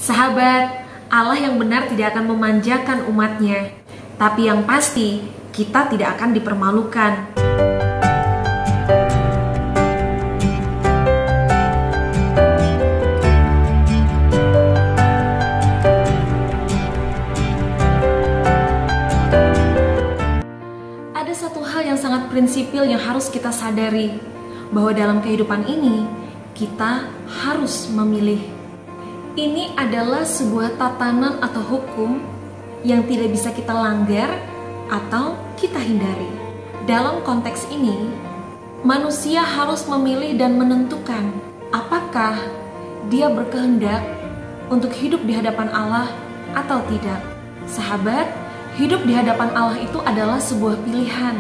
Sahabat, Allah yang benar tidak akan memanjakan umatnya, tapi yang pasti kita tidak akan dipermalukan. Ada satu hal yang sangat prinsipil yang harus kita sadari, bahwa dalam kehidupan ini kita harus memilih. Ini adalah sebuah tatanan atau hukum yang tidak bisa kita langgar atau kita hindari. Dalam konteks ini, manusia harus memilih dan menentukan apakah dia berkehendak untuk hidup di hadapan Allah atau tidak. Sahabat, hidup di hadapan Allah itu adalah sebuah pilihan.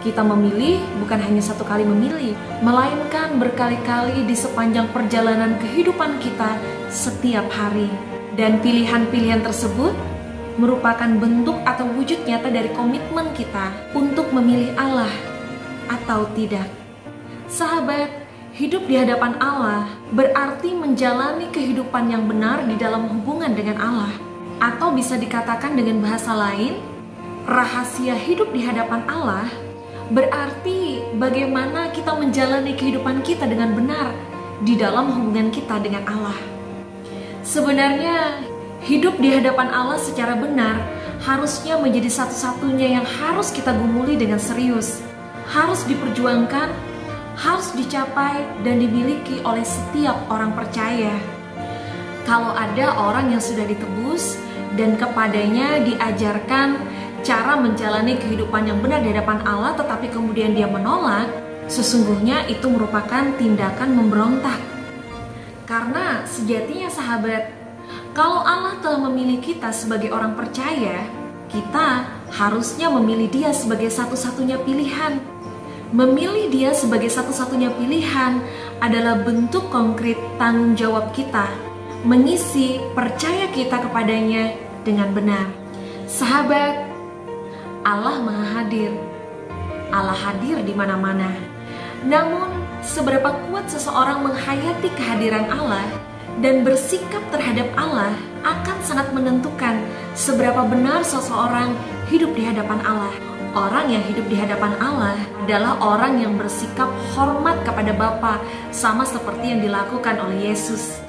Kita memilih bukan hanya satu kali memilih, melainkan berkali-kali di sepanjang perjalanan kehidupan kita setiap hari. Dan pilihan-pilihan tersebut merupakan bentuk atau wujud nyata dari komitmen kita untuk memilih Allah atau tidak. Sahabat, hidup di hadapan Allah berarti menjalani kehidupan yang benar di dalam hubungan dengan Allah. Atau bisa dikatakan dengan bahasa lain, rahasia hidup di hadapan Allah berarti bagaimana kita menjalani kehidupan kita dengan benar di dalam hubungan kita dengan Allah. Sebenarnya hidup di hadapan Allah secara benar harusnya menjadi satu-satunya yang harus kita gumuli dengan serius, harus diperjuangkan, harus dicapai dan dimiliki oleh setiap orang percaya. Kalau ada orang yang sudah ditebus dan kepadanya diajarkan cara menjalani kehidupan yang benar di hadapan Allah, tetapi kemudian dia menolak, sesungguhnya itu merupakan tindakan memberontak. Karena sejatinya sahabat, kalau Allah telah memilih kita sebagai orang percaya, kita harusnya memilih dia sebagai satu-satunya pilihan. Memilih dia sebagai satu-satunya pilihan adalah bentuk konkret tanggung jawab kita, mengisi percaya kita kepadanya dengan benar. Sahabat, Allah Maha Hadir. Allah hadir di mana-mana. Namun, seberapa kuat seseorang menghayati kehadiran Allah dan bersikap terhadap Allah akan sangat menentukan seberapa benar seseorang hidup di hadapan Allah. Orang yang hidup di hadapan Allah adalah orang yang bersikap hormat kepada Bapa, sama seperti yang dilakukan oleh Yesus.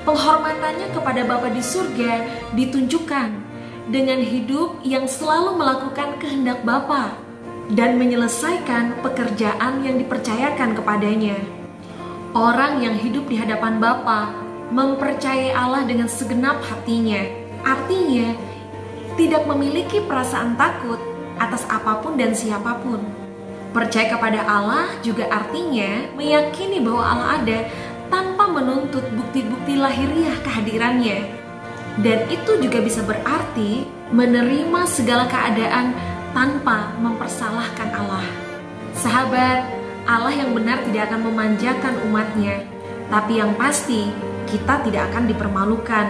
Penghormatannya kepada Bapa di surga ditunjukkan dengan hidup yang selalu melakukan kehendak Bapa dan menyelesaikan pekerjaan yang dipercayakan kepadanya. Orang yang hidup di hadapan Bapa mempercayai Allah dengan segenap hatinya. Artinya, tidak memiliki perasaan takut atas apapun dan siapapun. Percaya kepada Allah juga artinya meyakini bahwa Allah ada tanpa menuntut bukti-bukti lahiriah kehadirannya. Dan itu juga bisa berarti menerima segala keadaan tanpa mempersalahkan Allah. Sahabat, Allah yang benar tidak akan memanjakan umatnya, tapi yang pasti kita tidak akan dipermalukan.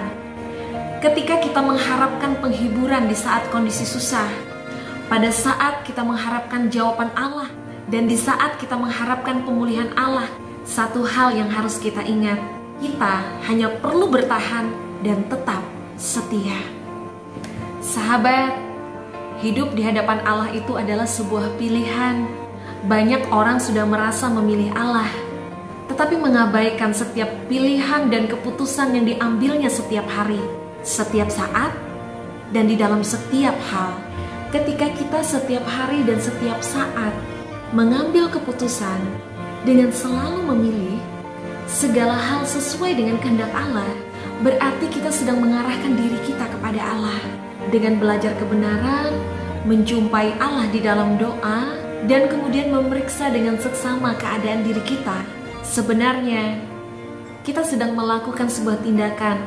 Ketika kita mengharapkan penghiburan di saat kondisi susah, pada saat kita mengharapkan jawaban Allah, dan di saat kita mengharapkan pemulihan Allah, satu hal yang harus kita ingat, kita hanya perlu bertahan dan tetap setia. Sahabat, hidup di hadapan Allah itu adalah sebuah pilihan. Banyak orang sudah merasa memilih Allah, tetapi mengabaikan setiap pilihan dan keputusan yang diambilnya setiap hari, setiap saat, dan di dalam setiap hal. Ketika kita setiap hari dan setiap saat mengambil keputusan dengan selalu memilih segala hal sesuai dengan kehendak Allah, berarti kita sedang mengarahkan diri kita kepada Allah dengan belajar kebenaran, menjumpai Allah di dalam doa, dan kemudian memeriksa dengan seksama keadaan diri kita. Sebenarnya, kita sedang melakukan sebuah tindakan,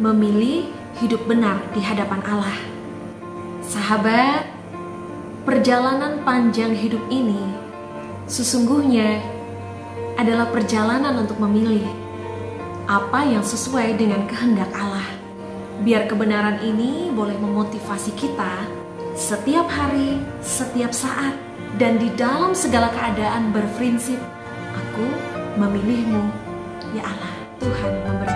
memilih hidup benar di hadapan Allah. Sahabat, perjalanan panjang hidup ini sesungguhnya adalah perjalanan untuk memilih apa yang sesuai dengan kehendak Allah. Biar kebenaran ini boleh memotivasi kita setiap hari, setiap saat, dan di dalam segala keadaan berprinsip, aku memilihmu, ya Allah. Tuhan memberkati.